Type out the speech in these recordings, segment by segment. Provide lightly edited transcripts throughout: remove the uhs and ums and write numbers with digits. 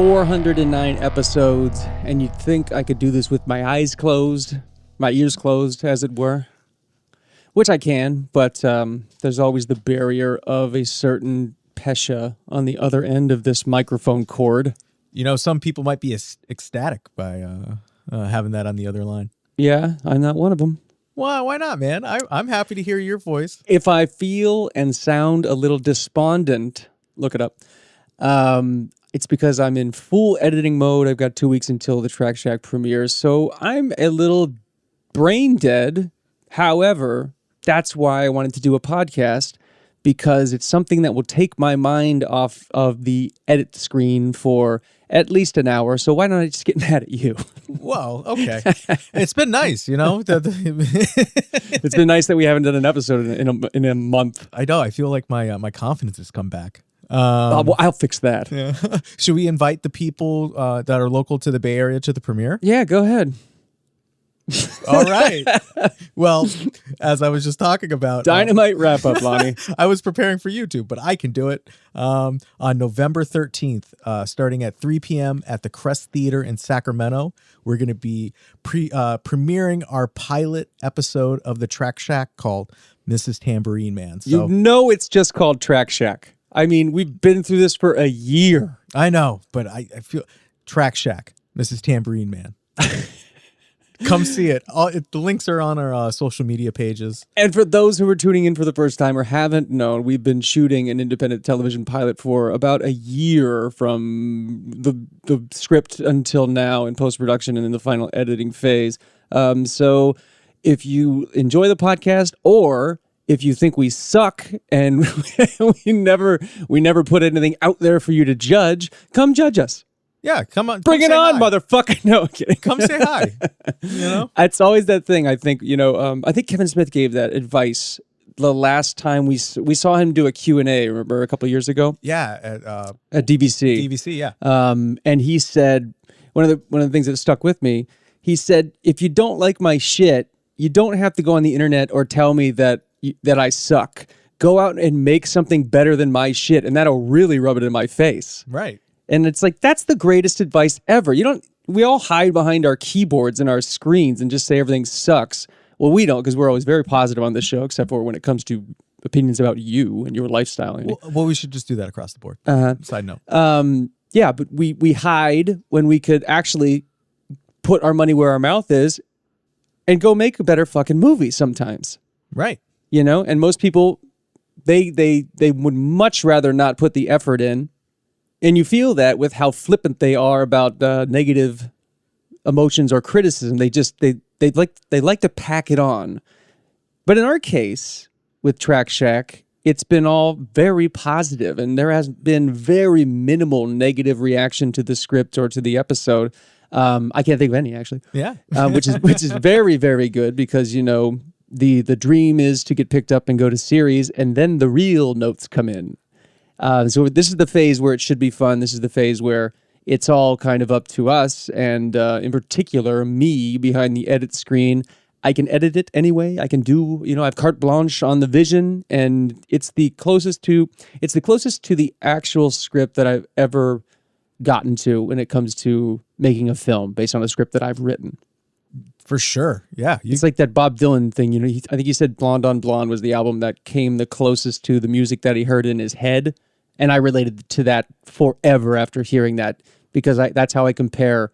409 episodes, and you'd think I could do this with my eyes closed, my ears closed, as it were. Which I can, but there's always the barrier of a certain pesha on the other end of this microphone cord. You know, some people might be ecstatic by having that on the other line. Yeah, I'm not one of them. Well, why not, man? I'm happy to hear your voice. If I feel and sound a little despondent, look it up. It's because I'm in full editing mode. I've got 2 weeks until the Track Shack premieres, so I'm a little brain dead. However, that's why I wanted to do a podcast, because it's something that will take my mind off of the edit screen for at least an hour. So why don't I just get mad at you? Well, okay. It's been nice, you know. It's been nice that we haven't done an episode in a month. I know. I feel like my confidence has come back. Well, I'll fix that. Yeah. Should we invite the people that are local to the Bay Area to the premiere? Yeah, go ahead. All right. Well, as I was just talking about, dynamite wrap up, Lonnie. I was preparing for YouTube, but I can do it on November 13th, starting at 3 p.m. at the Crest Theater in Sacramento. We're going to be premiering our pilot episode of the Track Shack called Mrs. Tambourine Man. So, you know it's just called Track Shack. I mean, we've been through this for a year. I know, but I feel Track Shack, Mrs. Tambourine Man. Come see it. The links are on our social media pages. And for those who are tuning in for the first time or haven't known, we've been shooting an independent television pilot for about a year, from the script until now in post-production and in the final editing phase. So if you enjoy the podcast, or if you think we suck and we never put anything out there for you to judge, come judge us. Yeah, come on. Bring it on, motherfucker. No, I'm kidding. Come say hi. You know? It's always that thing. I think, I think Kevin Smith gave that advice the last time we saw him do a Q&A, remember, a couple of years ago? Yeah, at DVC. DVC, yeah. And he said, one of the things that stuck with me, he said, if you don't like my shit, you don't have to go on the internet or tell me that I suck. Go out and make something better than my shit, and that'll really rub it in my face. Right. And it's like, that's the greatest advice ever. We all hide behind our keyboards and our screens and just say everything sucks. Well, we don't, because we're always very positive on this show, except for when it comes to opinions about you and your lifestyle. Well, we should just do that across the board. Side note. Yeah, but we hide when we could actually put our money where our mouth is and go make a better fucking movie sometimes. Right. And most people, they would much rather not put the effort in. And you feel that with how flippant they are about negative emotions or criticism. They like to pack it on. But in our case, with Track Shack, it's been all very positive, and there has been very minimal negative reaction to the script or to the episode. I can't think of any, actually. Yeah. which is very, very good, because the dream is to get picked up and go to series, and then the real notes come in. So this is the phase where it should be fun. This is the phase where it's all kind of up to us, and in particular, me behind the edit screen. I can edit it anyway. I can do, I have carte blanche on the vision, and it's the closest to the actual script that I've ever gotten to when it comes to making a film based on a script that I've written. For sure. Yeah. It's like that Bob Dylan thing. I think he said Blonde on Blonde was the album that came the closest to the music that he heard in his head. And I related to that forever after hearing that, because that's how I compare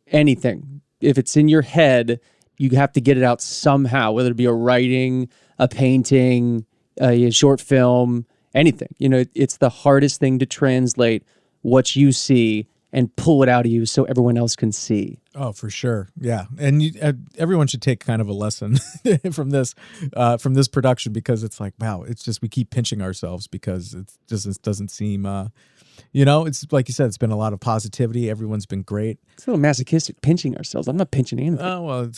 anything. If it's in your head, you have to get it out somehow, whether it be a writing, a painting, a short film, anything. It's the hardest thing to translate what you see and pull it out of you so everyone else can see. Oh, for sure. Yeah. And everyone should take kind of a lesson from this production, because it's like, wow, it's just, we keep pinching ourselves because it just doesn't seem, it's like you said, it's been a lot of positivity. Everyone's been great. It's a little masochistic, pinching ourselves. I'm not pinching anything. Oh,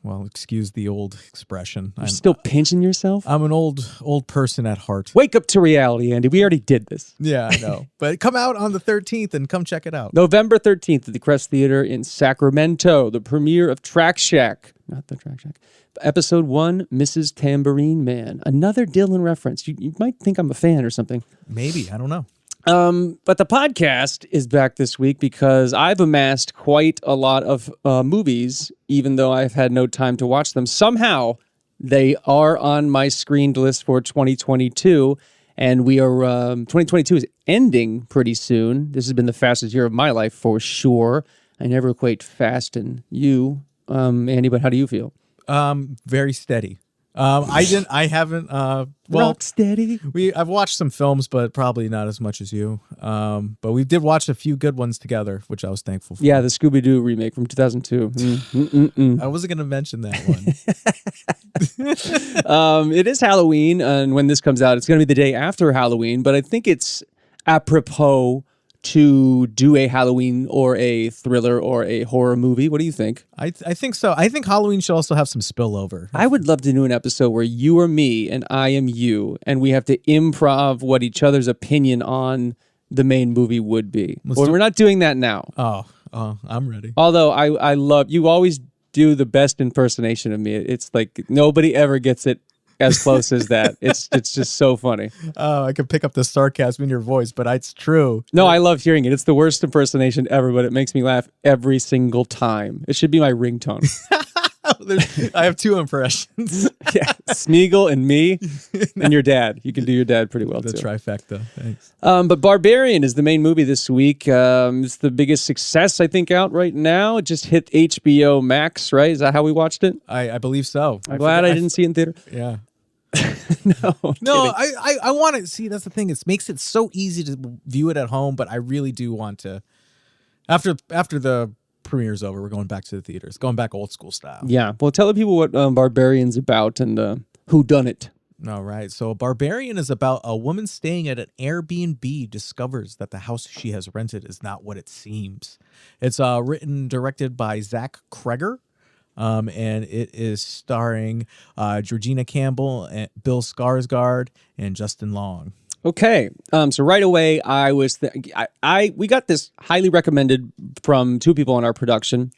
well, excuse the old expression. You're still pinching yourself? I'm an old person at heart. Wake up to reality, Andy. We already did this. Yeah, I know. But come out on the 13th and come check it out. November 13th at the Crest Theater in Sacramento, the premiere of Track Shack. Not the Track Shack. Episode 1, Mrs. Tambourine Man. Another Dylan reference. You might think I'm a fan or something. Maybe. I don't know. But the podcast is back this week because I've amassed quite a lot of movies, even though I've had no time to watch them. Somehow, they are on my screened list for 2022, and we are 2022 is ending pretty soon. This has been the fastest year of my life for sure. I never equate fast and you, Andy, but how do you feel? Very steady. I haven't, Rock steady. I've watched some films, but probably not as much as you. But we did watch a few good ones together, which I was thankful for. Yeah, the Scooby-Doo remake from 2002. I wasn't going to mention that one. It is Halloween, and when this comes out, it's going to be the day after Halloween, but I think it's apropos to do a Halloween or a thriller or a horror movie. What do you think? I think so. I think Halloween should also have some spillover. I would love to do an episode where you are me and I am you, and we have to improv what each other's opinion on the main movie would be. We're not doing that now. Oh, I'm ready. Although I love, you always do the best impersonation of me. It's like nobody ever gets it as close as that. It's just so funny. Oh, I can pick up the sarcasm in your voice, but it's true. No, I love hearing it. It's the worst impersonation ever, but it makes me laugh every single time. It should be my ringtone. I have two impressions. Yeah, Smeagol and me and your dad. You can do your dad pretty well, the too. trifecta. Thanks. But Barbarian is the main movie this week. It's the biggest success, I think, out right now. It just hit HBO Max, right? Is that how we watched it? I believe so. I'm glad I didn't see it in theater. Yeah. No, I want to see. That's the thing. It makes it so easy to view it at home, but I really do want to. After the premiere's over, we're going back to the theaters, going back old school style. Yeah. Well, tell the people what Barbarian's about and who done it. All right. So Barbarian is about a woman staying at an Airbnb discovers that the house she has rented is not what it seems. It's written and directed by Zach Kreger. And it is starring Georgina Campbell, and Bill Skarsgård, and Justin Long. Okay, so right away we got this highly recommended from two people on our production.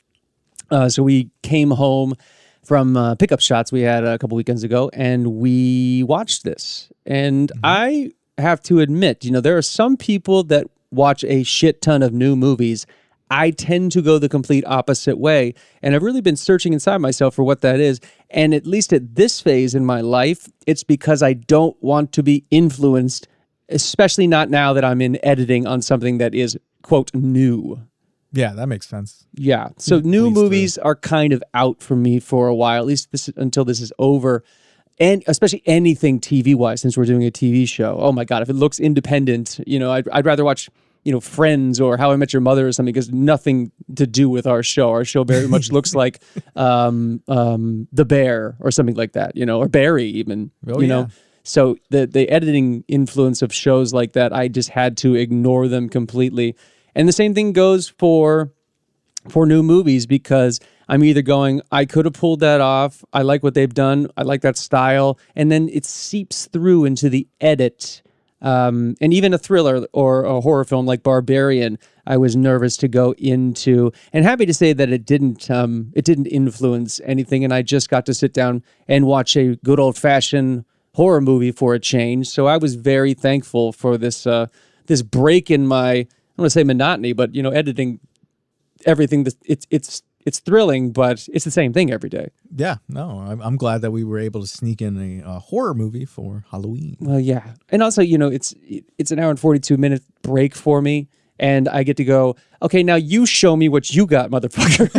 So we came home from pickup shots we had a couple weekends ago, and we watched this. And I have to admit, there are some people that watch a shit ton of new movies. I tend to go the complete opposite way, and I've really been searching inside myself for what that is. And at least at this phase in my life, it's because I don't want to be influenced, especially not now that I'm in editing on something that is, quote, new. Yeah, that makes sense. Yeah, so new movies are kind of out for me for a while, at least until this is over. And especially anything TV-wise, since we're doing a TV show. Oh my God, if it looks independent, I'd rather watch Friends or How I Met Your Mother or something, because nothing to do with our show. Our show very much looks like The Bear or something like that, or Barry even, know. So the editing influence of shows like that, I just had to ignore them completely. And the same thing goes for new movies, because I'm either going, I could have pulled that off. I like what they've done. I like that style. And then it seeps through into the edit. And even a thriller or a horror film like Barbarian, I was nervous to go into, and happy to say that it didn't influence anything. And I just got to sit down and watch a good old fashioned horror movie for a change. So I was very thankful for this break in my, I don't want to say monotony, but editing everything. It's thrilling, but it's the same thing every day. Yeah, no, I'm glad that we were able to sneak in a horror movie for Halloween. Well, yeah. And also, it's an hour and 42-minute break for me, and I get to go, okay, now you show me what you got, motherfucker.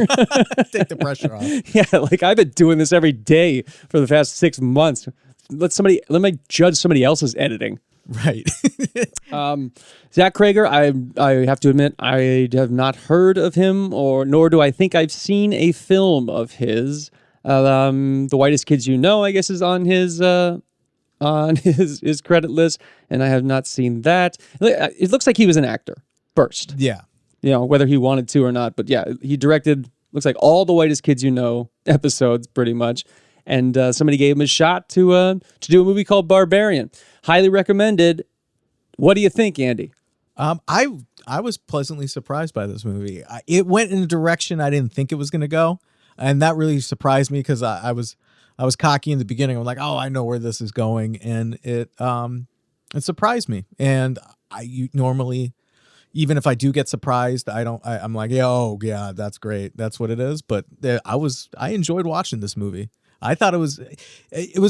Take the pressure off. Yeah, like I've been doing this every day for the past 6 months. Let me judge somebody else's editing. Right. Zach Kreger, I have to admit, I have not heard of him, nor do I think I've seen a film of his. The Whitest Kids You Know, I guess, is on his credit list, and I have not seen that. It looks like he was an actor first. Yeah. Whether he wanted to or not, but yeah, he directed, looks like all the Whitest Kids You Know episodes, pretty much. And somebody gave him a shot to do a movie called Barbarian. Highly recommended. What do you think, Andy? I was pleasantly surprised by this movie. It went in a direction I didn't think it was going to go, and that really surprised me, because I was cocky in the beginning. I'm like, oh, I know where this is going, and it surprised me. And normally, even if I do get surprised, I'm like, yeah, oh yeah, that's great, that's what it is. But I enjoyed watching this movie. I thought it was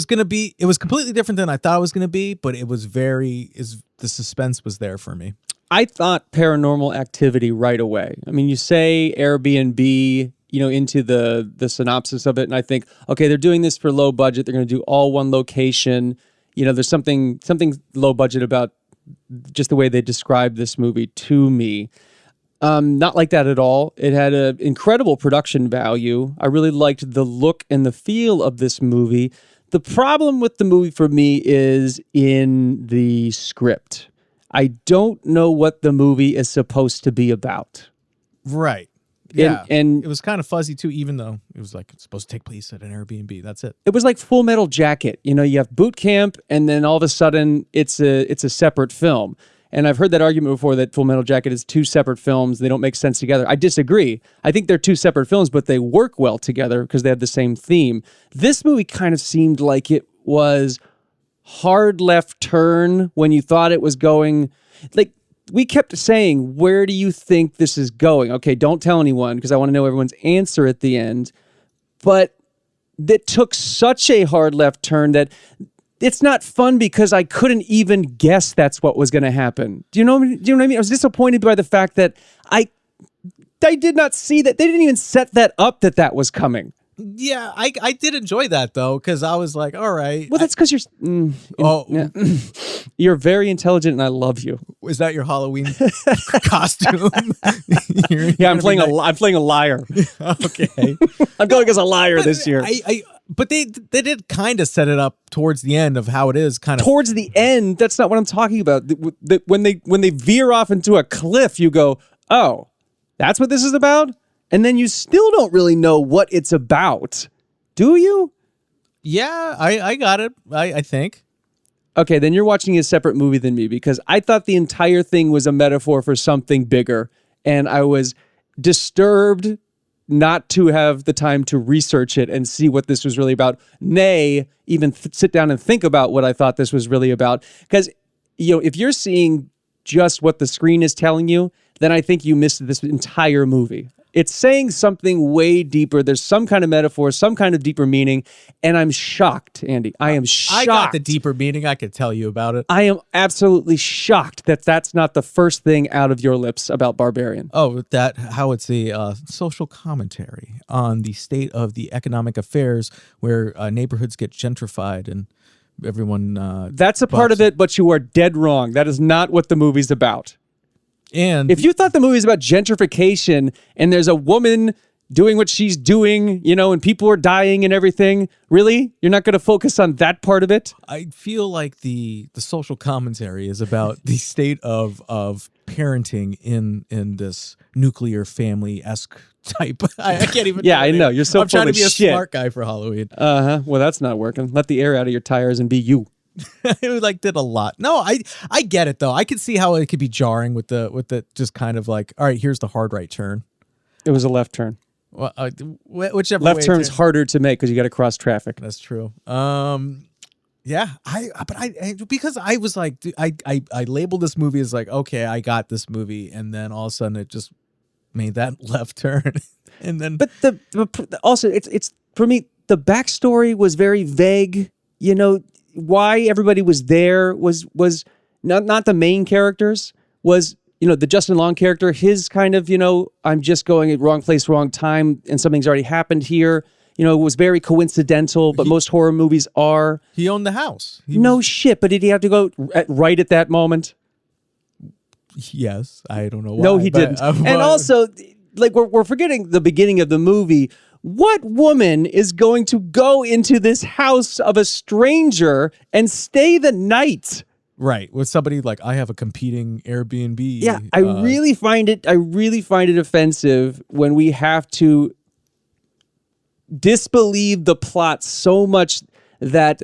completely different than I thought it was gonna be, but it was the suspense was there for me. I thought Paranormal Activity right away. I mean, you say Airbnb, into the synopsis of it, and I think, okay, they're doing this for low budget. They're going to do all one location. There's something low budget about just the way they described this movie to me. Not like that at all. It had an incredible production value. I really liked the look and the feel of this movie. The problem with the movie for me is in the script. I don't know what the movie is supposed to be about. Right. Yeah. And it was kind of fuzzy too, even though it was like it's supposed to take place at an Airbnb. That's it. It was like Full Metal Jacket. You have boot camp, and then all of a sudden it's a separate film. And I've heard that argument before that Full Metal Jacket is two separate films. They don't make sense together. I disagree. I think they're two separate films, but they work well together because they have the same theme. This movie kind of seemed like it was hard left turn when you thought it was going. Like, we kept saying, where do you think this is going? Okay, don't tell anyone because I want to know everyone's answer at the end. But it took such a hard left turn that it's not fun because I couldn't even guess that's what was going to happen. Do you know what I mean? I was disappointed by the fact that I did not see that. They didn't even set that up that was coming. Yeah, I did enjoy that though, because I was like, all right. Well, that's because you're very intelligent, and I love you. Is that your Halloween costume? I'm playing a liar. Okay, I'm going as a liar this year. But they did kind of set it up towards the end of how it is kind of towards the end. That's not what I'm talking about. When they veer off into a cliff, you go, oh, that's what this is about. And then you still don't really know what it's about, do you? Yeah, I got it, I think. Okay, then you're watching a separate movie than me because I thought the entire thing was a metaphor for something bigger. And I was disturbed not to have the time to research it and see what this was really about. Nay, even sit down and think about what I thought this was really about. Because, if you're seeing just what the screen is telling you, then I think you missed this entire movie. It's saying something way deeper. There's some kind of metaphor, some kind of deeper meaning, and I'm shocked, Andy. I am shocked. I got the deeper meaning. I could tell you about it. I am absolutely shocked that that's not the first thing out of your lips about Barbarian. Oh, how it's a social commentary on the state of the economic affairs where neighborhoods get gentrified and everyone... that's a part of it, but you are dead wrong. That is not what the movie's about. And if you thought the movie is about gentrification and there's a woman doing what she's doing, and people are dying and everything, really? You're not going to focus on that part of it? I feel like the social commentary is about the state of parenting in this nuclear family-esque type. I can't even. Yeah, I know. You're so I'm trying to be a shit. Smart guy for Halloween. Well, that's not working. Let the air out of your tires and be you. It did a lot. No, I get it though. I could see how it could be jarring with the just kind of like, all right, here's the hard right turn. It was a left turn. Well, whichever left way turn's harder to make because you got to cross traffic. That's true. Yeah. Because I was like, I labeled this movie as like, okay, I got this movie, and then all of a sudden it just made that left turn, and then. But also it's for me the backstory was very vague. Why everybody was there was not the main characters, was the Justin Long character, his kind of I'm just going at wrong place, wrong time, and something's already happened here. It was very coincidental, but most horror movies are. He owned the house. Shit, but did he have to go right at that moment? Yes, I don't know why. No, he didn't. And also, like we're forgetting the beginning of the movie. What woman is going to go into this house of a stranger and stay the night? Right, with somebody like, I have a competing Airbnb. Yeah, I really find it offensive when we have to disbelieve the plot so much that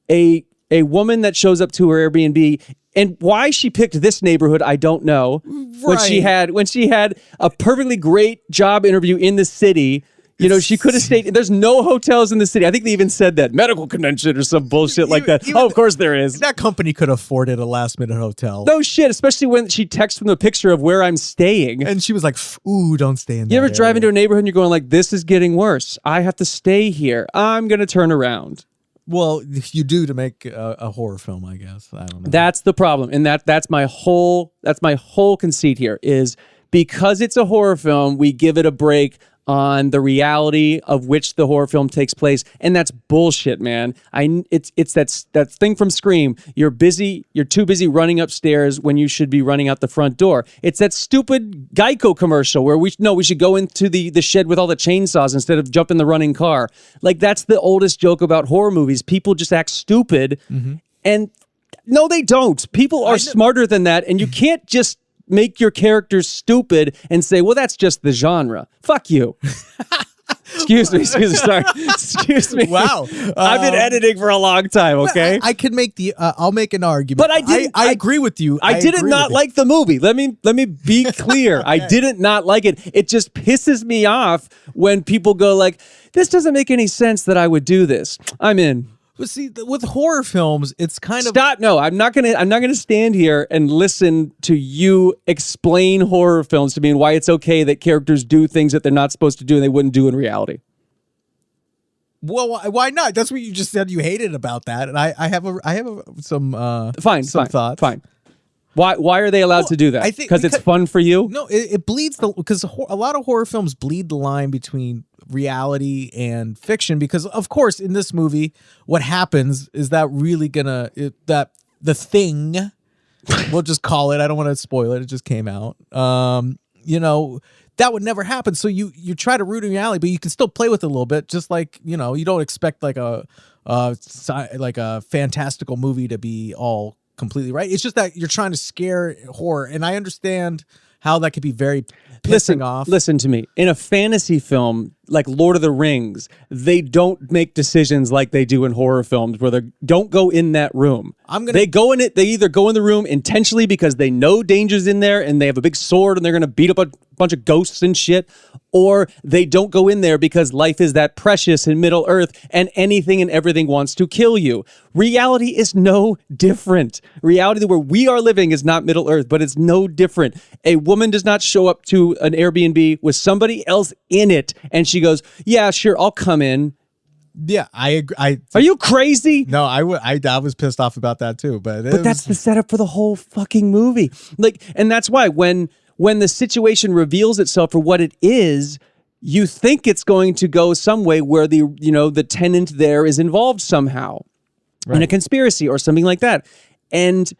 a woman that shows up to her Airbnb, and why she picked this neighborhood, I don't know. Right. When she had a perfectly great job interview in the city, You know, she could have stayed. There's no hotels in the city. I think they even said that medical convention or some bullshit like that. Oh, of course there is. That company could have afforded a last minute hotel. No shit, especially when she texts from the picture of where I'm staying. And she was like, ooh, don't stay in there. You ever drive into a neighborhood and you're going like, this is getting worse. I have to stay here. I'm going to turn around. Well, you do to make a horror film, I guess. I don't know. That's the problem. And that's my whole conceit here is because it's a horror film, we give it a break on the reality of which the horror film takes place, and that's bullshit, man. It's that thing from Scream. You're too busy running upstairs when you should be running out the front door. It's that stupid Geico commercial where we should go into the shed with all the chainsaws instead of jump in the running car. Like that's the oldest joke about horror movies. People just act stupid, and no, they don't. People are smarter than that, and you can't just make your characters stupid and say, well, that's just the genre. Fuck you. Excuse me. Sorry. Excuse me. Wow. I've been editing for a long time, okay? I could make I'll make an argument. But I agree with you. I didn't not like the movie. Let me be clear. Okay. I didn't not like it. It just pisses me off when people go like, this doesn't make any sense that I would do this. I'm in. But see, with horror films, it's kind of stop. No, I'm not gonna stand here and listen to you explain horror films to me and why it's okay that characters do things that they're not supposed to do and they wouldn't do in reality. Well, why not? That's what you just said you hated about that, and I have some thoughts. Fine. Why are they allowed to do that? Because it's fun for you? No, it bleeds because a lot of horror films bleed the line between reality and fiction. Because of course, in this movie, what happens is that really that the thing, we'll just call it. I don't want to spoil it. It just came out. You know, that would never happen. So you try to root in reality, but you can still play with it a little bit. Just like you don't expect like a fantastical movie to be all completely right. It's just that you're trying to scare horror, and I understand how that could be very pissing off. Listen to me. In a fantasy film like Lord of the Rings, they don't make decisions like they do in horror films where they don't go in that room. They go in it. They either go in the room intentionally because they know danger's in there and they have a big sword and they're going to beat up a bunch of ghosts and shit, or they don't go in there because life is that precious in Middle Earth and anything and everything wants to kill you. Reality is no different. Reality where we are living is not Middle Earth, but it's no different. A woman does not show up to an Airbnb with somebody else in it and she goes, yeah, sure, I'll come in. Yeah, I agree. Are you crazy? No, I was pissed off about that too, but that's the setup for the whole fucking movie. And that's why when the situation reveals itself for what it is, you think it's going to go some way where the tenant there is involved somehow in a conspiracy or something like that. And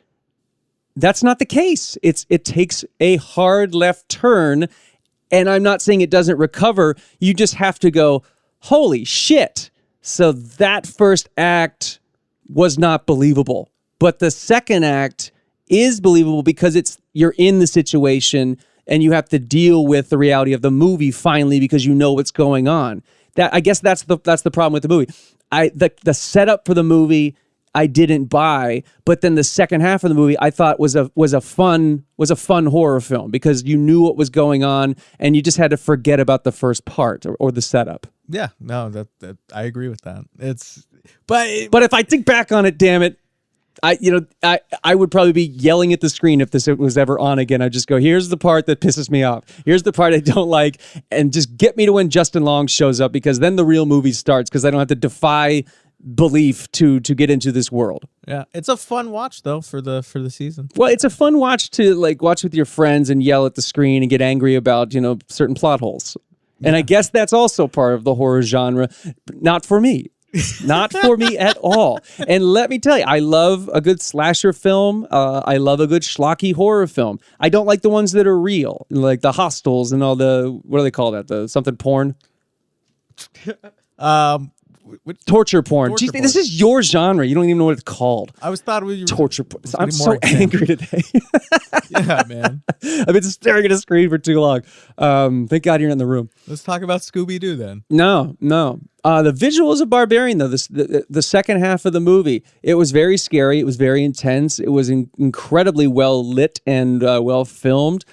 that's not the case. It takes a hard left turn, and I'm not saying it doesn't recover. You just have to go, holy shit. So that first act was not believable. But the second act is believable because you're in the situation and you have to deal with the reality of the movie finally because you know what's going on. I guess that's the problem with the movie. The setup for the movie I didn't buy, but then the second half of the movie I thought was a fun horror film because you knew what was going on and you just had to forget about the first part or the setup. Yeah, no, that I agree with that. But if I think back on it, damn it, I would probably be yelling at the screen if this was ever on again. I'd just go, here's the part that pisses me off. Here's the part I don't like. And just get me to when Justin Long shows up because then the real movie starts because I don't have to defy belief to get into this world. Yeah, it's a fun watch though for the season. Well, it's a fun watch to watch with your friends and yell at the screen and get angry about, certain plot holes. And I guess that's also part of the horror genre. Not for me. Not for me at all. And let me tell you, I love a good slasher film. I love a good schlocky horror film. I don't like the ones that are real, like the Hostels and all the, what do they call that? The something porn? Torture porn. Jeez, this is your genre. You don't even know what it's called. I thought we were torture porn. I'm so angry today. Yeah, man. I've been staring at a screen for too long. Thank God you're not in the room. Let's talk about Scooby-Doo then. No. The visuals of Barbarian, though, the second half of the movie, it was very scary. It was very intense. It was incredibly well lit and well filmed.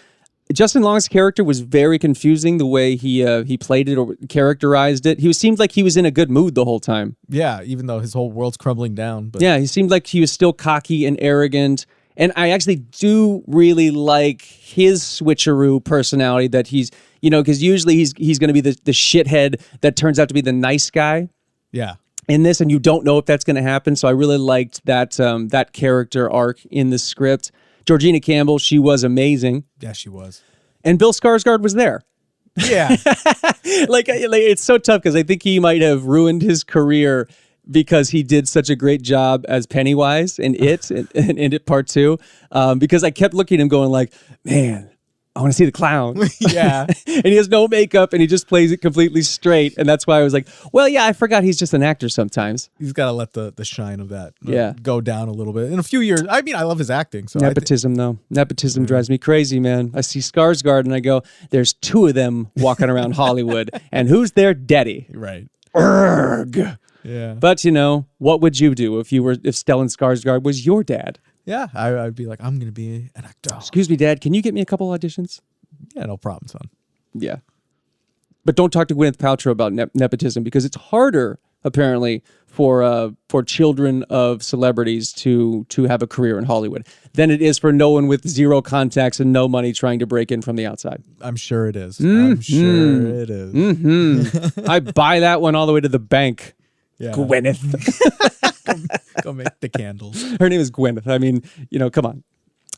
Justin Long's character was very confusing the way he played it or characterized it. Seemed like he was in a good mood the whole time. Yeah, even though his whole world's crumbling down. But yeah, he seemed like he was still cocky and arrogant. And I actually do really like his switcheroo personality that he's, because usually he's going to be the shithead that turns out to be the nice guy. Yeah. In this, and you don't know if that's going to happen. So I really liked that character arc in the script. Georgina Campbell, she was amazing. Yeah, she was. And Bill Skarsgård was there. Yeah. like it's so tough because I think he might have ruined his career because he did such a great job as Pennywise in It and in It Part 2. Because I kept looking at him going like, man, I want to see the clown. Yeah. And he has no makeup and he just plays it completely straight. And that's why I was like, well, yeah, I forgot he's just an actor sometimes. He's got to let the shine of that go down a little bit. In a few years, I mean, I love his acting. So Nepotism, though. Nepotism drives me crazy, man. I see Skarsgård and I go, there's two of them walking around Hollywood. And who's their daddy? Right. Urgh. Yeah. But, what would you do if Stellan Skarsgård was your dad? Yeah, I'd be like, I'm going to be an actor. Excuse me, Dad, can you get me a couple auditions? Yeah, no problem, son. Yeah. But don't talk to Gwyneth Paltrow about nepotism because it's harder, apparently, for children of celebrities to have a career in Hollywood than it is for no one with zero contacts and no money trying to break in from the outside. I'm sure it is. I'm sure it is. Mm-hmm. I buy that one all the way to the bank. Yeah. Gwyneth. Go make the candles. Her name is Gwyneth. I mean, come on.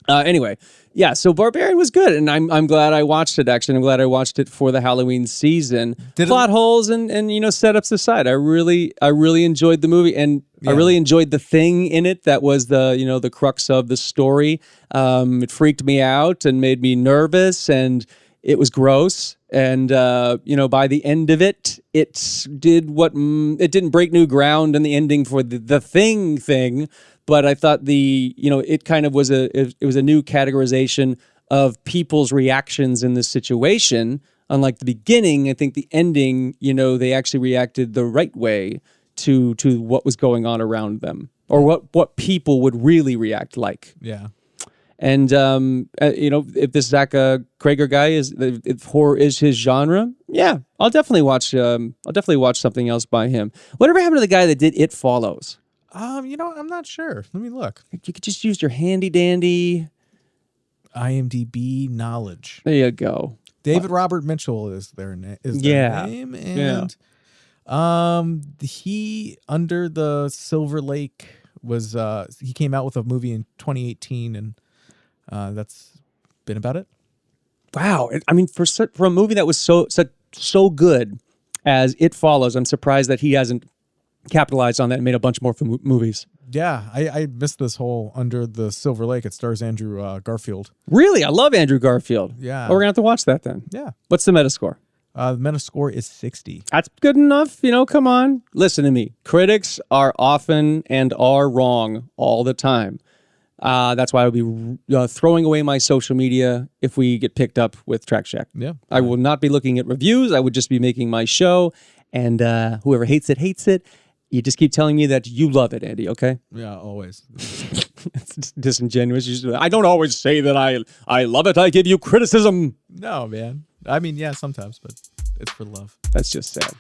Anyway, yeah, so Barbarian was good, and I'm glad I watched it, actually. I'm glad I watched it for the Halloween season. Plot holes and setups aside, I really enjoyed the movie, and I really enjoyed the thing in it that was the crux of the story. It freaked me out and made me nervous, and it was gross. And, by the end of it, it didn't break new ground in the ending for the thing. But I thought it kind of was it was a new categorization of people's reactions in this situation. Unlike the beginning, I think the ending, they actually reacted the right way to what was going on around them or what people would really react like. Yeah. And, if this Zach Krager guy if horror is his genre, yeah, I'll definitely watch something else by him. Whatever happened to the guy that did It Follows? I'm not sure. Let me look. You could just use your handy dandy IMDb knowledge. There you go. David Robert Mitchell is their name. And he Under the Silver Lake was he came out with a movie in 2018 and that's been about it. Wow. I mean, for a movie that was so good as It Follows, I'm surprised that he hasn't capitalized on that and made a bunch more movies. Yeah, I missed this whole Under the Silver Lake. It stars Andrew Garfield. Really? I love Andrew Garfield. Yeah. Oh, we're going to have to watch that then. Yeah. What's the Metascore? The Metascore is 60. That's good enough. Come on. Listen to me. Critics are often and are wrong all the time. That's why I would be throwing away my social media if we get picked up with Track Shack. Yeah. I will not be looking at reviews. I would just be making my show. And whoever hates it, hates it. You just keep telling me that you love it, Andy, okay? Yeah, always. It's disingenuous. I don't always say that I love it. I give you criticism. No, man. I mean, yeah, sometimes, but it's for love. That's just sad.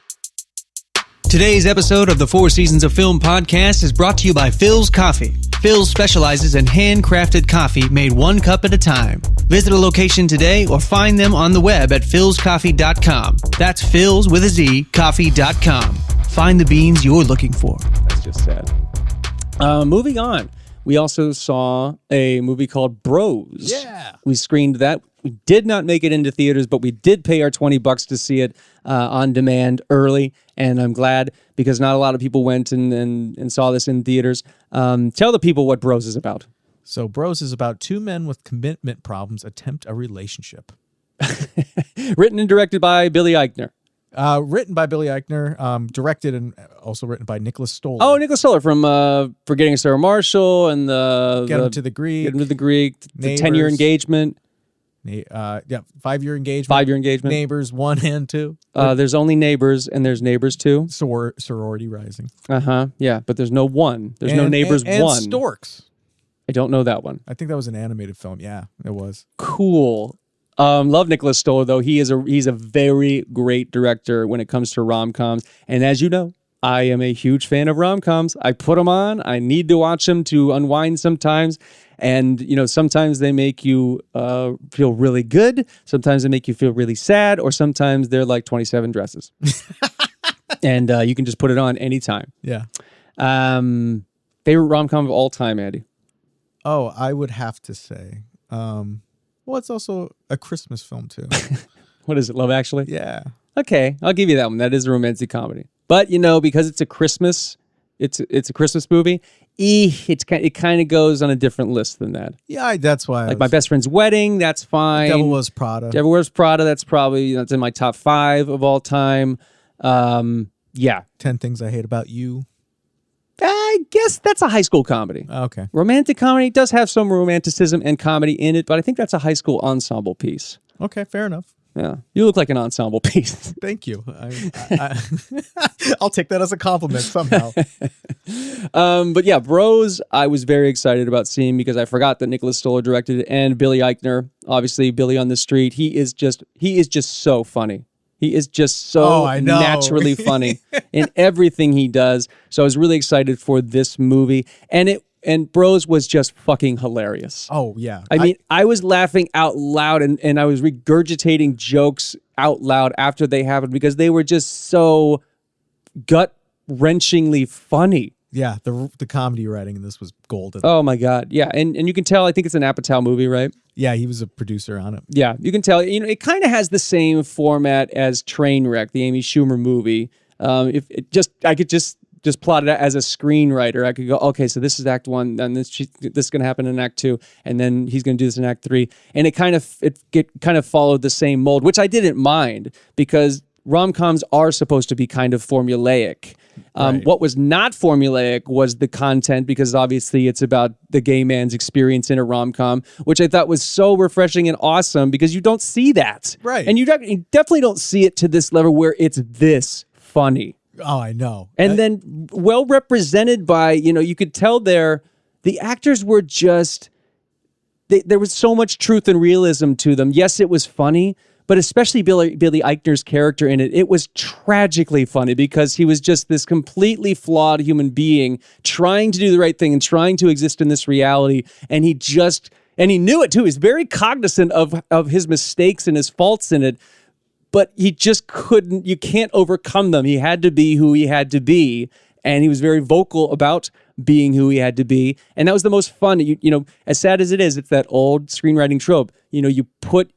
Today's episode of the Four Seasons of Film podcast is brought to you by Phil's Coffee. Phil's specializes in handcrafted coffee made one cup at a time. Visit a location today or find them on the web at philscoffee.com. That's Phil's with a Z, coffee.com. Find the beans you're looking for. That's just sad. Moving on. We also saw a movie called Bros. Yeah. We screened that. We did not make it into theaters, but we did pay our $20 to see it on demand early. And I'm glad because not a lot of people went and saw this in theaters. Tell the people what Bros is about. So Bros is about two men with commitment problems attempt a relationship. Written and directed by Billy Eichner. Written by Billy Eichner, directed and also written by Nicholas Stoller. Oh, Nicholas Stoller from Forgetting Sarah Marshall and Get Him to the Greek. Get Him to the Greek. The 10-year engagement. 5-year engagement. 5-year engagement. Neighbors 1 and 2. There's only Neighbors and there's Neighbors 2. Sorority Rising. Yeah, but there's no 1. There's no Neighbors 1. And Storks. I don't know that one. I think that was an animated film. Yeah, it was. Cool. Love Nicholas Stoller, though. He's a very great director when it comes to rom-coms. And as you know, I am a huge fan of rom-coms. I put them on. I need to watch them to unwind sometimes. And, sometimes they make you feel really good. Sometimes they make you feel really sad. Or sometimes they're like 27 dresses. And you can just put it on anytime. Yeah. Favorite rom-com of all time, Andy? Oh, I would have to say, well, it's also a Christmas film too. What is it, Love Actually? Yeah. Okay, I'll give you that one. That is a romantic comedy. But, because it's a Christmas movie, it kind of goes on a different list than that. Yeah, that's why. Like My Best Friend's Wedding, that's fine. Devil Wears Prada. Devil Wears Prada, that's probably that's in my top 5 of all time. Yeah. 10 Things I Hate About You. I guess that's a high school comedy. Okay. Romantic comedy does have some romanticism and comedy in it, but I think that's a high school ensemble piece. Okay, fair enough. Yeah, you look like an ensemble piece. Thank you. I'll take that as a compliment somehow. But yeah, Bros, I was very excited about seeing because I forgot that Nicholas Stoller directed it, and Billy Eichner, obviously Billy on the Street. He is just so funny. He is just so naturally funny in everything he does. So I was really excited for this movie, and Bros was just fucking hilarious. Oh, yeah. I mean, I was laughing out loud and I was regurgitating jokes out loud after they happened because they were just so gut-wrenchingly funny. Yeah, the comedy writing in this was golden. Oh, my God. Yeah, and you can tell, I think it's an Apatow movie, right? Yeah, he was a producer on it. Yeah, you can tell. It kind of has the same format as Trainwreck, the Amy Schumer movie. I could just plot it out as a screenwriter. I could go, okay, so this is Act 1, and this is going to happen in Act 2, and then he's going to do this in Act 3, and it kind of followed the same mold, which I didn't mind because rom-coms are supposed to be kind of formulaic. Right. What was not formulaic was the content, because obviously it's about the gay man's experience in a rom-com, which I thought was so refreshing and awesome because you don't see that. Right. And you definitely don't see it to this level where it's this funny. Oh, I know. And then well represented by, you could tell the actors were just, there was so much truth and realism to them. Yes, it was funny, but especially Billy Eichner's character in it, it was tragically funny because he was just this completely flawed human being trying to do the right thing and trying to exist in this reality. And he knew it too. He's very cognizant of his mistakes and his faults in it, but he just you can't overcome them. He had to be who he had to be. And he was very vocal about being who he had to be. And that was the most fun. As sad as it is, it's that old screenwriting trope. You put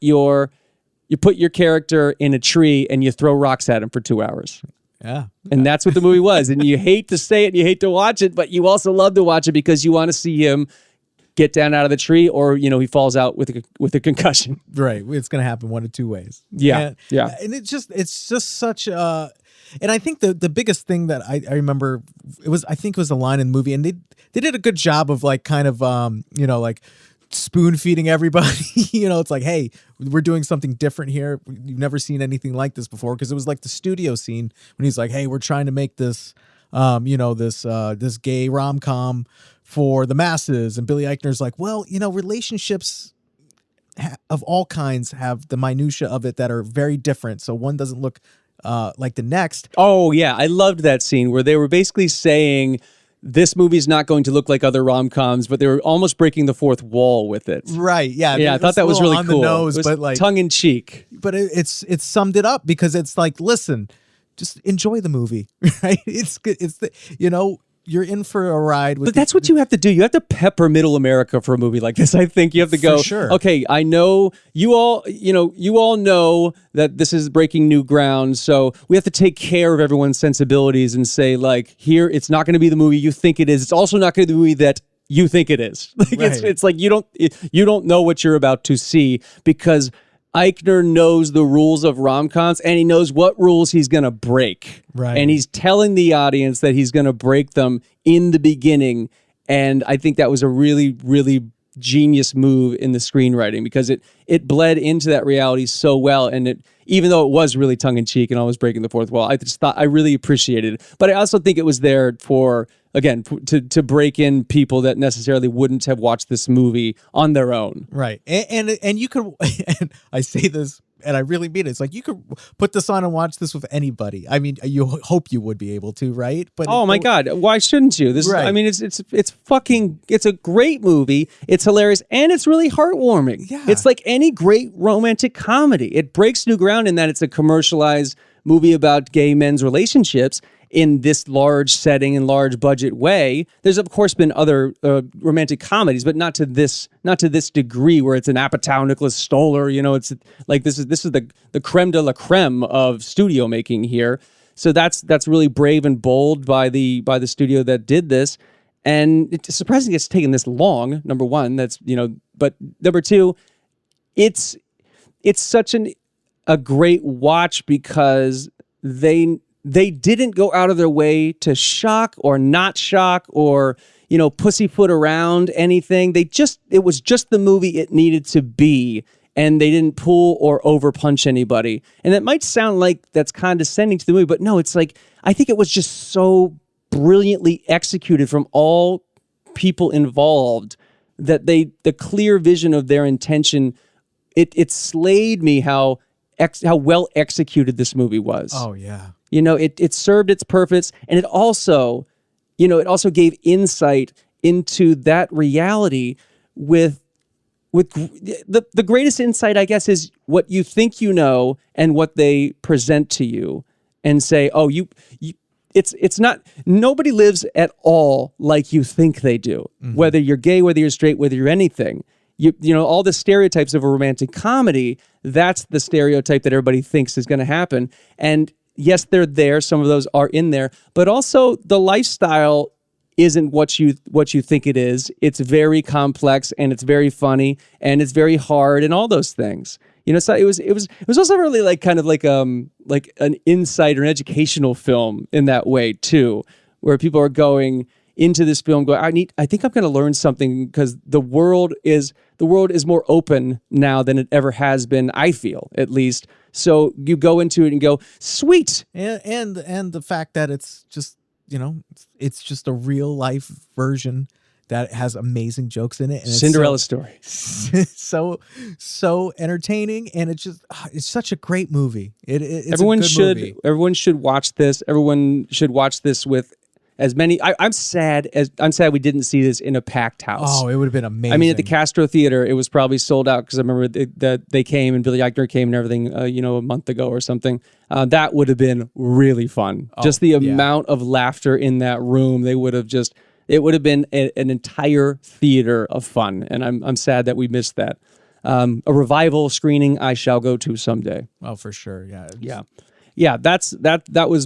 your character in a tree and you throw rocks at him for 2 hours. Yeah. And that's what the movie was. And you hate to say it, and you hate to watch it, but you also love to watch it because you want to see him get down out of the tree, or he falls out with a concussion. Right. It's going to happen one of two ways. Yeah. And it's just such a, and I think the biggest thing that I remember, it was a line in the movie, and they did a good job of like kind of like spoon feeding everybody. It's like, hey, we're doing something different here. You've never seen anything like this before, because it was like the studio scene when he's like, hey, we're trying to make this this gay rom-com for the masses, and Billy Eichner's like, well, relationships of all kinds have the minutia of it that are very different, so one doesn't look like the next. Oh yeah, I loved that scene where they were basically saying this movie's not going to look like other rom-coms, but they were almost breaking the fourth wall with it. Right. Yeah. Yeah, I thought that was really on cool. The nose, it was but like tongue in cheek. But it's summed it up, because it's like, listen, just enjoy the movie, right? It's you're in for a ride. But that's what you have to do. You have to pepper middle America for a movie like this. I think you have to go, sure. Okay, I know you all know that this is breaking new ground. So we have to take care of everyone's sensibilities and say, like, here, it's not going to be the movie you think it is. It's also not going to be the movie that you think it is. Like, right. It's like you don't know what you're about to see, because Eichner knows the rules of rom-coms, and he knows what rules he's going to break. Right. And he's telling the audience that he's going to break them in the beginning. And I think that was a really, really genius move in the screenwriting, because it bled into that reality so well. And even though it was really tongue-in-cheek and always breaking the fourth wall, I really appreciated it. But I also think it was there for again, to break in people that necessarily wouldn't have watched this movie on their own. Right. And you could, and I say this, and I really mean it. It's like you could put this on and watch this with anybody. I mean, you hope you would be able to, right? But oh my God, why shouldn't you? This right. is, I mean, it's a great movie. It's hilarious and it's really heartwarming. Yeah. It's like any great romantic comedy. It breaks new ground in that it's a commercialized movie about gay men's relationships in this large setting and large budget way. There's of course been other romantic comedies, but not to this degree where it's an Apatow, Nicholas Stoller. You know, it's like this is the creme de la creme of studio making here. So that's really brave and bold by the studio that did this. And it's surprising it's taken this long. Number one, that's, you know, but number two, it's such a great watch because they didn't go out of their way to shock or not shock or, you know, pussyfoot around anything. It was just the movie it needed to be, and they didn't pull or overpunch anybody. And it might sound like that's condescending to the movie, but no, it's like, I think it was just so brilliantly executed from all people involved that the clear vision of their intention, it slayed me how well executed this movie was. Oh yeah. You know, it served its purpose, and it also gave insight into that reality with the greatest insight, I guess, is what you think you know and what they present to you and say, oh, it's not, nobody lives at all like you think they do. Mm-hmm. Whether you're gay, whether you're straight, whether you're anything. You know, all the stereotypes of a romantic comedy, that's the stereotype that everybody thinks is going to happen. And yes, they're there. Some of those are in there, but also the lifestyle isn't what you think it is. It's very complex and it's very funny and it's very hard and all those things. You know, so it was also really like kind of like an insight or an educational film in that way too, where people are going into this film going, I think I'm going to learn something because the world is more open now than it ever has been, I feel, at least. So you go into it and go, sweet. And the fact that it's just, you know, it's just a real life version that has amazing jokes in it. And Cinderella story. So entertaining, and it's such a great movie. It's everyone a good should movie. Everyone should watch this. Everyone should watch this with as many. I'm sad we didn't see this in a packed house. Oh, it would have been amazing. I mean, at the Castro Theater, it was probably sold out because I remember that they came and Billy Eichner came and everything, a month ago or something. That would have been really fun. Just the amount of laughter in that room, it would have been an entire theater of fun. And I'm sad that we missed that. A revival screening I shall go to someday. Oh, for sure. Yeah. Yeah, that was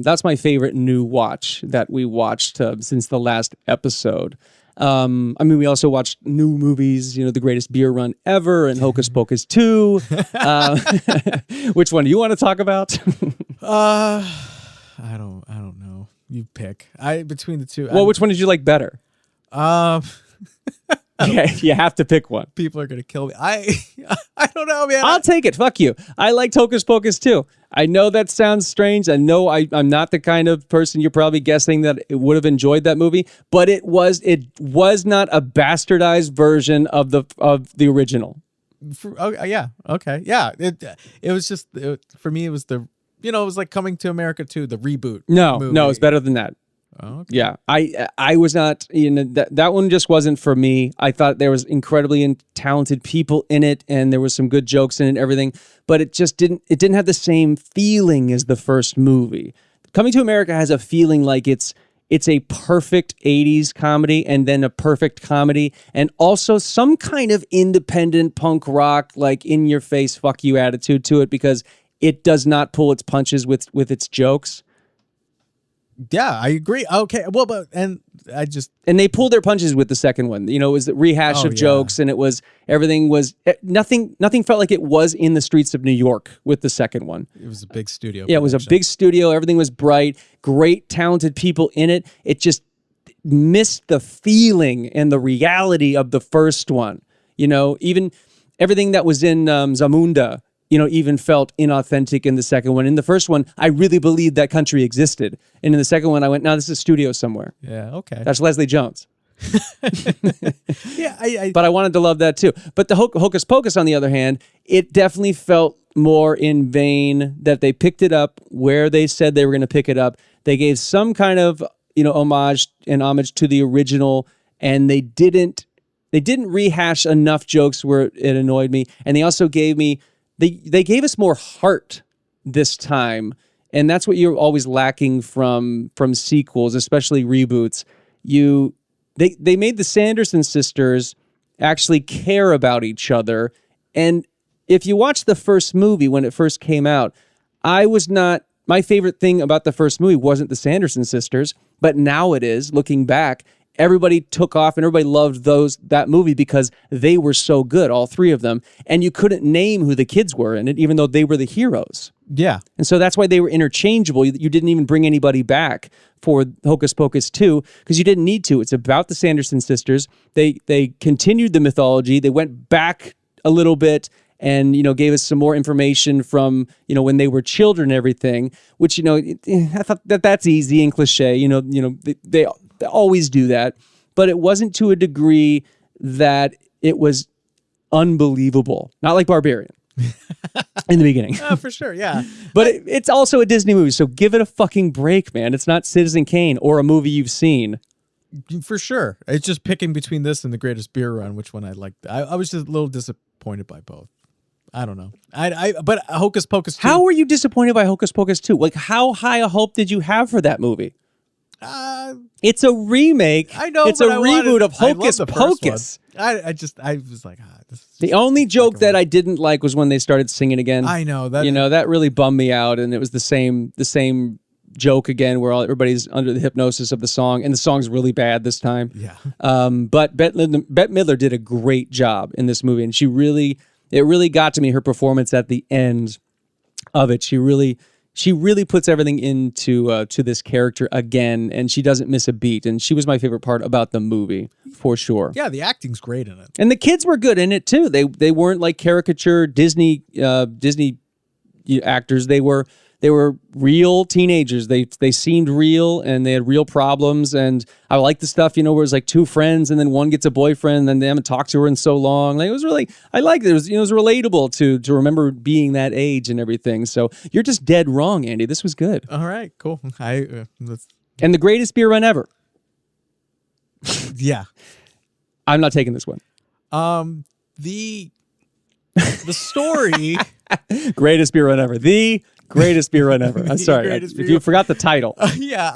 that's my favorite new watch that we watched since the last episode. I mean, we also watched new movies, The Greatest Beer Run Ever and Hocus Pocus 2. Which one do you want to talk about? I don't know. You pick. Between the two. Well, which one did you like better? Yeah, you have to pick one. People are gonna kill me. I don't know, man. I'll take it. Fuck you. I liked Hocus Pocus too. I know that sounds strange. I know I'm not the kind of person you're probably guessing that would have enjoyed that movie, but it was not a bastardized version of the original. Yeah. Okay. Yeah. It was just for me. It was it was like Coming to America 2, the reboot. No, movie. it's better than that. Oh, okay. Yeah, I was not, that one just wasn't for me. I thought there was incredibly talented people in it, and there was some good jokes in it and everything, but it didn't have the same feeling as the first movie. Coming to America has a feeling like it's a perfect 80s comedy and then a perfect comedy and also some kind of independent punk rock, like in your face, fuck you attitude to it, because it does not pull its punches with its jokes. Yeah, I agree. Okay, well, and they pulled their punches with the second one. It was a rehash of jokes, and everything was nothing felt like it was in the streets of New York with the second one. It was a big studio. Yeah, it was a big studio. Everything was bright, great, talented people in it. It just missed the feeling and the reality of the first one. Even everything that was in Zamunda even felt inauthentic in the second one. In the first one, I really believed that country existed. And in the second one, I went, no, this is a studio somewhere. Yeah, okay. That's Leslie Jones. Yeah, But I wanted to love that too. But the Hocus Pocus, on the other hand, it definitely felt more in vain that they picked it up where they said they were going to pick it up. They gave some kind of, homage to the original, and they didn't rehash enough jokes where it annoyed me. And they also gave me, they gave us more heart this time. And that's what you're always lacking from sequels, especially reboots. They made the Sanderson sisters actually care about each other. And if you watch the first movie when it first came out, my favorite thing about the first movie wasn't the Sanderson sisters, but now it is. Looking back, everybody took off and everybody loved that movie because they were so good, all three of them. And you couldn't name who the kids were in it, even though they were the heroes. Yeah. And so that's why they were interchangeable. You didn't even bring anybody back for Hocus Pocus 2 because you didn't need to. It's about the Sanderson sisters. They continued the mythology. They went back a little bit and, gave us some more information from, when they were children and everything, which, I thought that's easy and cliche. They always do that. But it wasn't to a degree that it was unbelievable. Not like Barbarian. In the beginning. For sure, yeah. But it's also a Disney movie, so give it a fucking break, man. It's not Citizen Kane or a movie you've seen. For sure. It's just picking between this and The Greatest Beer Run, which one I liked. I was just a little disappointed by both. I don't know. But Hocus Pocus 2. How were you disappointed by Hocus Pocus 2? Like, how high a hope did you have for that movie? It's a remake. I know, it's a reboot of Hocus Pocus. I was like, this is the only joke that I didn't like was when they started singing again. I know that. That really bummed me out, and it was the same joke again, where everybody's under the hypnosis of the song, and the song's really bad this time. Yeah. But Bette Midler did a great job in this movie, and it really got to me, her performance at the end of it. She really puts everything into to this character again, and she doesn't miss a beat. And she was my favorite part about the movie, for sure. Yeah, the acting's great in it, and the kids were good in it too. They weren't like caricature Disney actors. They were real teenagers. They seemed real, and they had real problems. And I like the stuff, where it's like two friends, and then one gets a boyfriend, and then they haven't talked to her in so long. Like, it was really, I liked it. It was, it was relatable to remember being that age and everything. So you're just dead wrong, Andy. This was good. All right, cool. And the greatest beer run ever. Yeah, I'm not taking this one. The story. Greatest beer run ever. The greatest beer run ever. I'm sorry if you forgot the title. Yeah,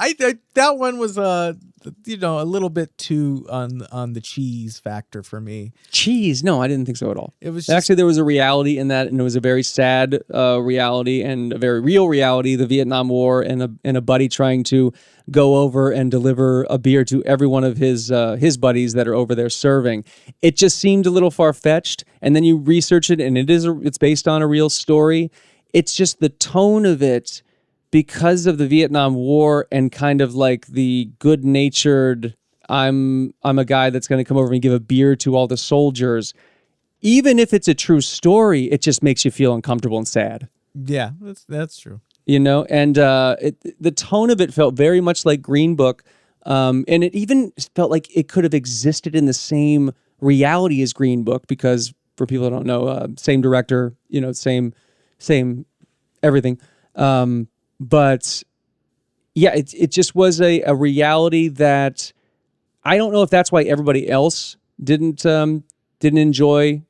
that one was a little bit too on the cheese factor for me. Cheese? No, I didn't think so at all. It was actually, there was a reality in that, and it was a very sad reality and a very real reality: the Vietnam War, and a buddy trying to go over and deliver a beer to every one of his buddies that are over there serving. It just seemed a little far-fetched, and then you research it, and it's based on a real story. It's just the tone of it, because of the Vietnam War and kind of like the good-natured, I'm a guy that's going to come over and give a beer to all the soldiers. Even if it's a true story, it just makes you feel uncomfortable and sad. Yeah, that's true. And the tone of it felt very much like Green Book, and it even felt like it could have existed in the same reality as Green Book, because for people who don't know, same director, same everything. But yeah, it just was a reality that I don't know if that's why everybody else didn't enjoy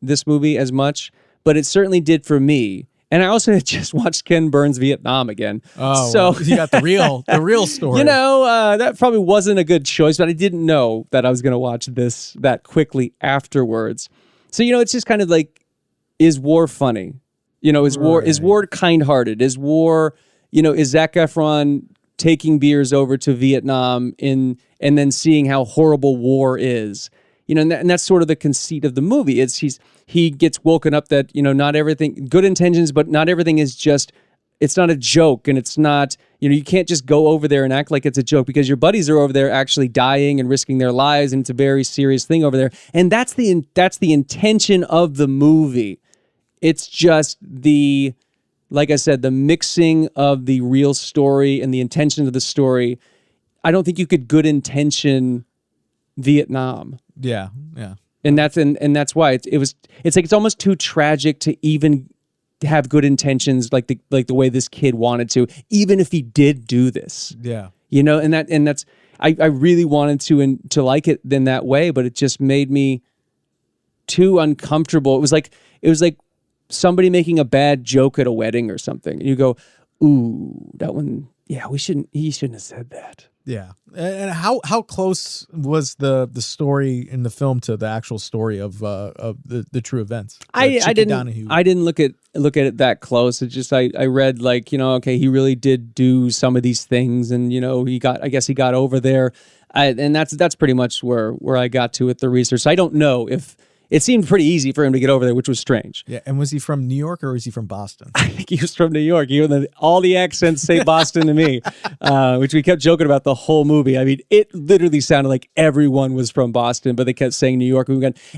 this movie as much, but it certainly did for me. And I also had just watched Ken Burns' Vietnam again. Oh, so well, you got the real story. That probably wasn't a good choice, but I didn't know that I was going to watch this that quickly afterwards. So, it's just kind of like, is war funny? Is war kind-hearted? Is war, is Zac Efron taking beers over to Vietnam and then seeing how horrible war is? And that's sort of the conceit of the movie. He gets woken up that, not everything, good intentions, but not everything is just, it's not a joke, and it's not, you can't just go over there and act like it's a joke, because your buddies are over there actually dying and risking their lives, and it's a very serious thing over there. And that's the intention of the movie. It's just like I said, the mixing of the real story and the intention of the story. I don't think you could good intention Vietnam. Yeah. And that's why it's like it's almost too tragic to even have good intentions like the way this kid wanted to, even if he did do this. Yeah. And that's I really wanted to like it in that way, but it just made me too uncomfortable. It was like somebody making a bad joke at a wedding or something. And you go, ooh, that one, yeah, he shouldn't have said that. Yeah. And how close was the story in the film to the actual story of the true events? I didn't look at it that close. It just I read like, okay, he really did do some of these things, and he got over there. And that's pretty much where I got to with the research. So I don't know if it seemed pretty easy for him to get over there, which was strange. Yeah, and was he from New York or was he from Boston? I think he was from New York. All the accents say Boston to me, which we kept joking about the whole movie. I mean, it literally sounded like everyone was from Boston, but they kept saying New York.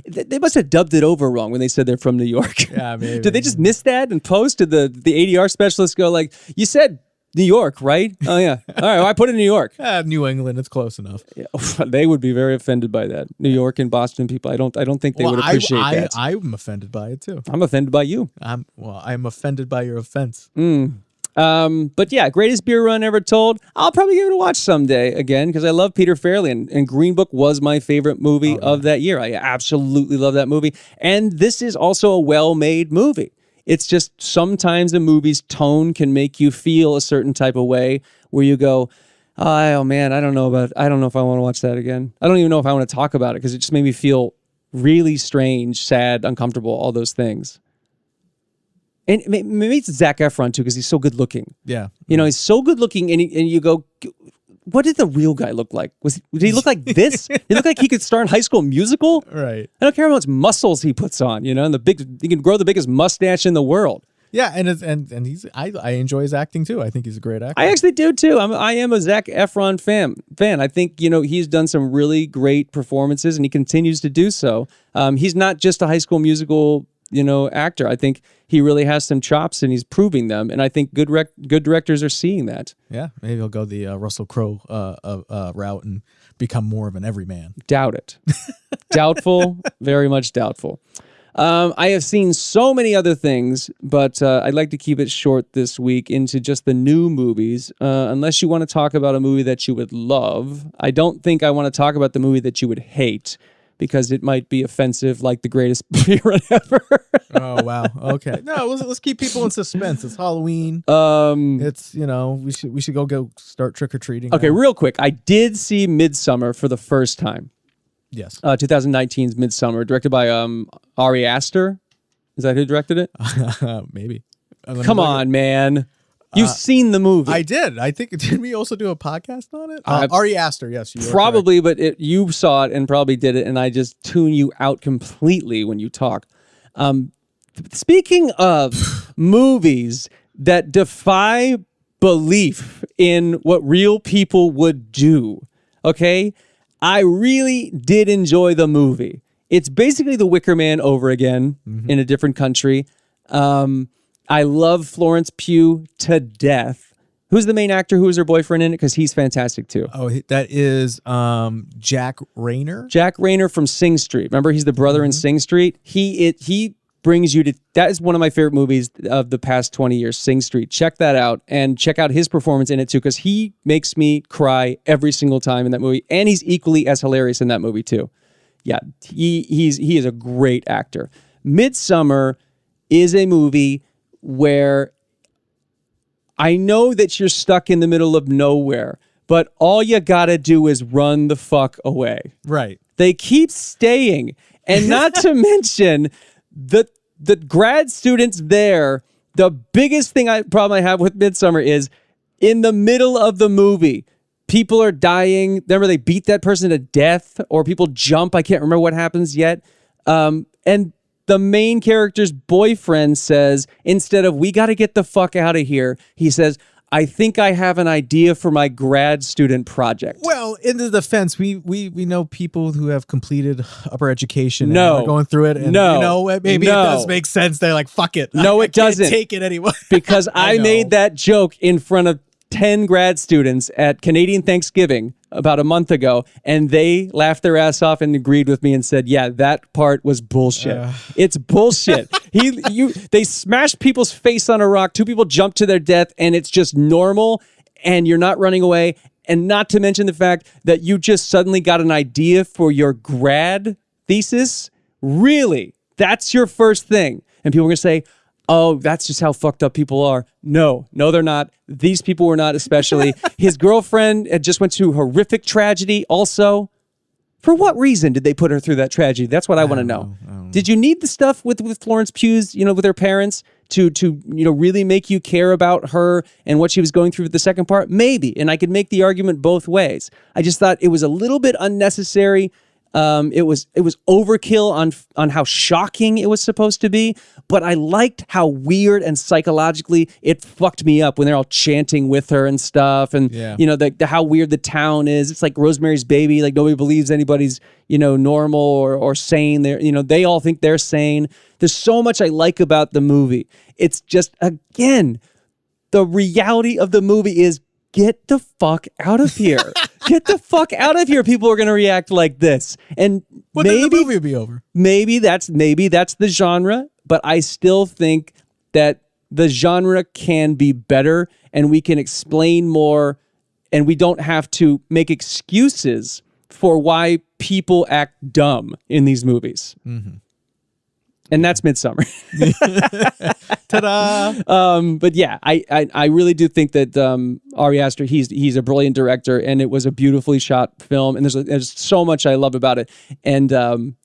They must have dubbed it over wrong when they said they're from New York. Yeah, maybe. Did they just miss that and post? Did the ADR specialist go like, you said New York, right? Oh, yeah. All right, well, I put it in New York. New England, it's close enough. Yeah. They would be very offended by that. New York and Boston people, I don't think they would appreciate that. I'm offended by it, too. I'm offended by you. I'm offended by your offense. But yeah, greatest beer run ever told. I'll probably give it a watch someday again because I love Peter Farrelly, and Green Book was my favorite movie of that year. I absolutely love that movie. And this is also a well-made movie. It's just sometimes a movie's tone can make you feel a certain type of way where you go, oh man, I don't know if I want to watch that again. I don't even know if I want to talk about it because it just made me feel really strange, sad, uncomfortable, all those things. And maybe it's Zac Efron too because he's so good looking. Yeah. He's so good looking and you go, what did the real guy look like? Did he look like this? He looked like he could star in High School Musical? Right. I don't care how much muscles he puts on, and he can grow the biggest mustache in the world. Yeah, and he's I enjoy his acting too. I think he's a great actor. I actually do too. I am a Zac Efron fan. I think he's done some really great performances and he continues to do so. He's not just a High School Musical actor. I think he really has some chops and he's proving them. And I think good directors are seeing that. Yeah, maybe he'll go the Russell Crowe route and become more of an everyman. Doubt it. Doubtful, very much doubtful. I have seen so many other things, but I'd like to keep it short this week into just the new movies. Unless you want to talk about a movie that you would love. I don't think I want to talk about the movie that you would hate, because it might be offensive, like the greatest beer run ever. Oh wow! Okay, no, let's keep people in suspense. It's Halloween. It's we should go start trick or treating. Okay, real quick, I did see Midsommar for the first time. Yes, 2019's Midsommar, directed by Ari Aster. Is that who directed it? Maybe. Come on, man. You've seen the movie. I did. I think, did we also do a podcast on it? Ari Aster, yes. Probably, but you saw it and probably did it, and I just tune you out completely when you talk. Speaking of movies that defy belief in what real people would do, okay? I really did enjoy the movie. It's basically The Wicker Man over again in a different country. I love Florence Pugh to death. Who's the main actor? Who is her boyfriend in it? Because he's fantastic too. Oh, that is Jack Rayner. Jack Rayner from Sing Street. Remember, he's the brother in Sing Street. He brings you to. That is one of my favorite movies of the past 20 years. Sing Street. Check that out and check out his performance in it too, because he makes me cry every single time in that movie, and he's equally as hilarious in that movie too. Yeah, he is a great actor. Midsommar is a movie where I know that you're stuck in the middle of nowhere, but all you gotta do is run the fuck away. Right. They keep staying. And not to mention the grad students there, the biggest problem I have with Midsommar is in the middle of the movie, people are dying. Remember, they beat that person to death, or people jump. I can't remember what happens yet. And the main character's boyfriend says, instead of, we got to get the fuck out of here, he says, I think I have an idea for my grad student project. Well, in the defense, we know people who have completed upper education and No. are going through it. And, maybe it does make sense. They're like, fuck it. No, it doesn't. Can't take it anymore. Because I made that joke in front of 10 grad students at Canadian Thanksgiving about a month ago, and they laughed their ass off and agreed with me and said, yeah, that part was bullshit. It's bullshit. They smashed people's face on a rock, 2 people jumped to their death, and it's just normal, and you're not running away. And not to mention the fact that you just suddenly got an idea for your grad thesis. Really? That's your first thing. And people are going to say, oh, that's just how fucked up people are. No, they're not. These people were not especially. His girlfriend had just went through horrific tragedy also. For what reason did they put her through that tragedy? That's what I want to know. Did you need the stuff with Florence Pugh's, with her parents to really make you care about her and what she was going through with the second part? Maybe. And I could make the argument both ways. I just thought it was a little bit unnecessary. It was overkill on how shocking it was supposed to be, but I liked how weird and psychologically it fucked me up when they're all chanting with her and stuff, and how weird the town is. It's like Rosemary's Baby. Like nobody believes anybody's normal or sane. They all think they're sane. There's so much I like about the movie. It's just, again, the reality of the movie is, get the fuck out of here. Get the fuck out of here. People are going to react like this. And maybe the movie will be over. Maybe that's the genre, but I still think that the genre can be better and we can explain more, and we don't have to make excuses for why people act dumb in these movies. Mm-hmm. And that's Midsommar. Ta-da! But yeah, I really do think that Ari Aster, he's a brilliant director, and it was a beautifully shot film, and there's so much I love about it. And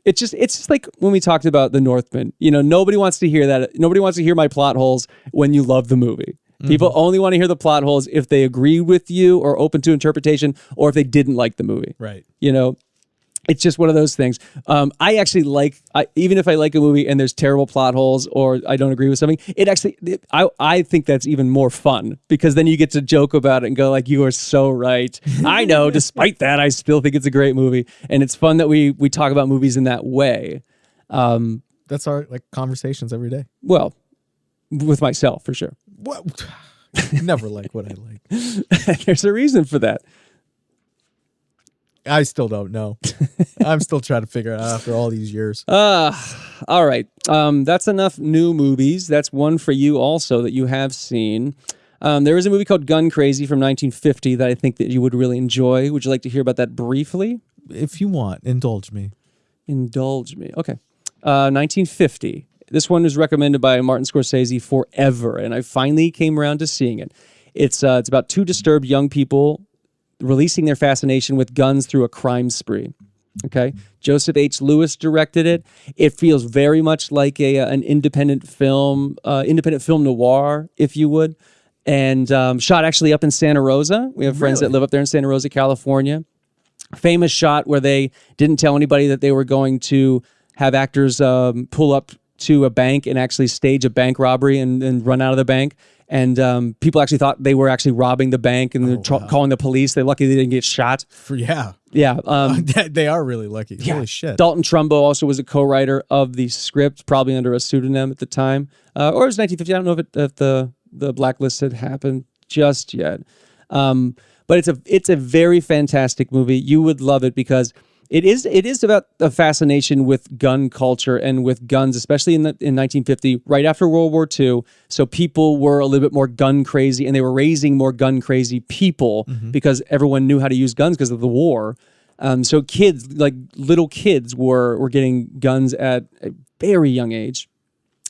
it's just like when we talked about The Northman. Nobody wants to hear that. Nobody wants to hear my plot holes when you love the movie. People only want to hear the plot holes if they agree with you or open to interpretation, or if they didn't like the movie. Right. It's just one of those things. I actually even if I like a movie and there's terrible plot holes or I don't agree with something, I think that's even more fun, because then you get to joke about it and go like, you are so right. I know, despite that, I still think it's a great movie. And it's fun that we talk about movies in that way. That's our conversations every day. Well, with myself, for sure. What? Never like what I like. There's a reason for that. I still don't know. I'm still trying to figure it out after all these years. All right. That's enough new movies. That's one for you also that you have seen. There is a movie called Gun Crazy from 1950 that I think that you would really enjoy. Would you like to hear about that briefly? If you want, indulge me. Indulge me. Okay. 1950. This one was recommended by Martin Scorsese forever, and I finally came around to seeing it. It's about 2 disturbed young people releasing their fascination with guns through a crime spree. Okay, Joseph H. Lewis directed it. It feels very much like an independent film noir, if you would, and shot actually up in Santa Rosa. We have friends that live up there in Santa Rosa, California. Famous shot where they didn't tell anybody that they were going to have actors pull up to a bank and actually stage a bank robbery and run out of the bank. And people actually thought they were actually robbing the bank, and they're calling the police. They're lucky they didn't get shot. Yeah. They are really lucky. Yeah. Holy shit. Dalton Trumbo also was a co-writer of the script, probably under a pseudonym at the time. Or it was 1950. I don't know if the blacklist had happened just yet. But it's a very fantastic movie. You would love it because it is about a fascination with gun culture and with guns, especially in 1950, right after World War II. So people were a little bit more gun crazy, and they were raising more gun crazy people because everyone knew how to use guns because of the war. So kids, like little kids, were getting guns at a very young age,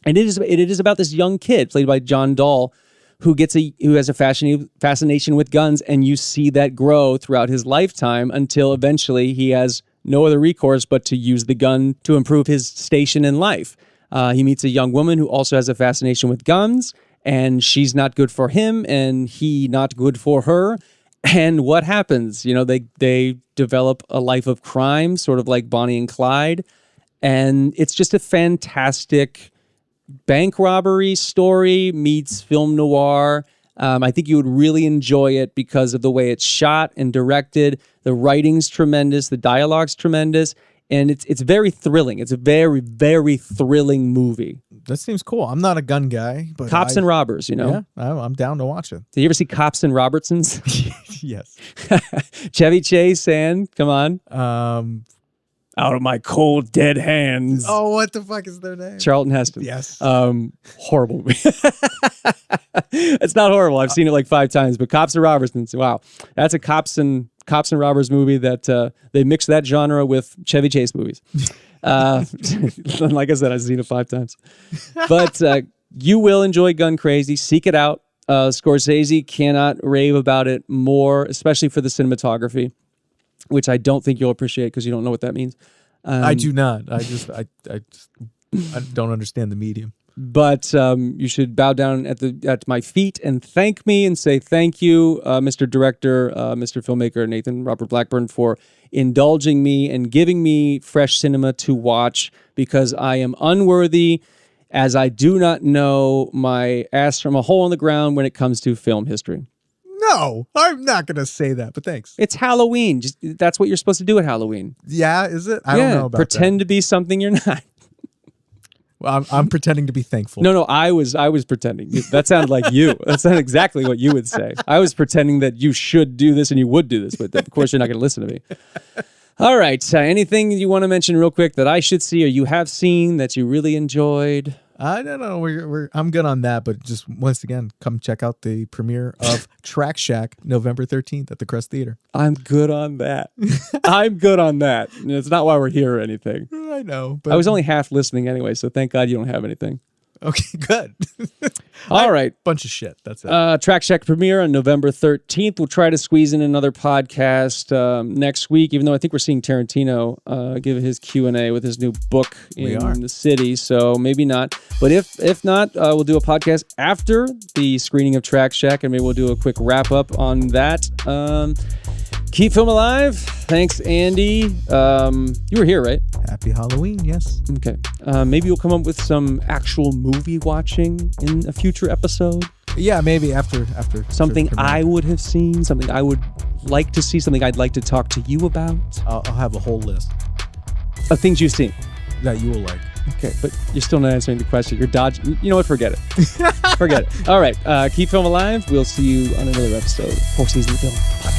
and it is about this young kid played by John Dahl who has a fascination with guns, and you see that grow throughout his lifetime until eventually he has no other recourse but to use the gun to improve his station in life. He meets a young woman who also has a fascination with guns, and she's not good for him, and he not good for her. And what happens? They develop a life of crime, sort of like Bonnie and Clyde, and it's just a fantastic bank robbery story meets film noir. I think you would really enjoy it because of the way it's shot and directed. The writing's tremendous. The dialogue's tremendous. And it's very thrilling. It's a very, very thrilling movie. That seems cool. I'm not a gun guy, but Cops and Robbers, you know? Yeah, I'm down to watch it. Did you ever see Cops and Robertsons? Yes. Chevy Chase and, come on. Out of my cold, dead hands. Oh, what the fuck is their name? Charlton Heston. Yes. Horrible movie. It's not horrible. I've seen it like 5 times, but Cops and Robertsons. Wow. That's a Cops and Robbers movie that they mix that genre with Chevy Chase movies. Like I said, I've seen it 5 times. But you will enjoy Gun Crazy. Seek it out. Scorsese cannot rave about it more, especially for the cinematography, which I don't think you'll appreciate because you don't know what that means. I do not. I don't understand the medium. But you should bow down at my feet and thank me and say thank you, Mr. Director, Mr. Filmmaker Nathan Robert Blackburn, for indulging me and giving me fresh cinema to watch, because I am unworthy, as I do not know my ass from a hole in the ground when it comes to film history. No, I'm not going to say that, but thanks. It's Halloween. That's what you're supposed to do at Halloween. Yeah, is it? I don't know about pretend to be something you're not. Well, I'm pretending to be thankful. No, I was pretending. That sounded like you. That sounded exactly what you would say. I was pretending that you should do this and you would do this, but of course you're not going to listen to me. All right. Anything you want to mention real quick that I should see or you have seen that you really enjoyed? I don't know. I'm good on that, but just once again, come check out the premiere of Track Shack November 13th at the Crest Theater. I'm good on that. I'm good on that. It's not why we're here or anything. I know. But I was only half listening anyway, so thank God you don't have anything. Okay, good. All right. Bunch of shit. That's it. Track Shack premiere on November 13th. We'll try to squeeze in another podcast next week, even though I think we're seeing Tarantino give his Q&A with his new book in the city, so maybe not. But if not, we'll do a podcast after the screening of Track Shack, and maybe we'll do a quick wrap-up on that. Keep film alive. Thanks, Andy. You were here, right? Happy Halloween, yes. Okay. Maybe you'll come up with some actual movie watching in a future episode. Yeah, maybe after something I would have seen, something I would like to see, something I'd like to talk to you about. I'll have a whole list of things you've seen that you will like. Okay, but you're still not answering the question. You're dodging. You know what? Forget it. Forget it. All right. Keep film alive. We'll see you on another episode of 4 Seasons of Film.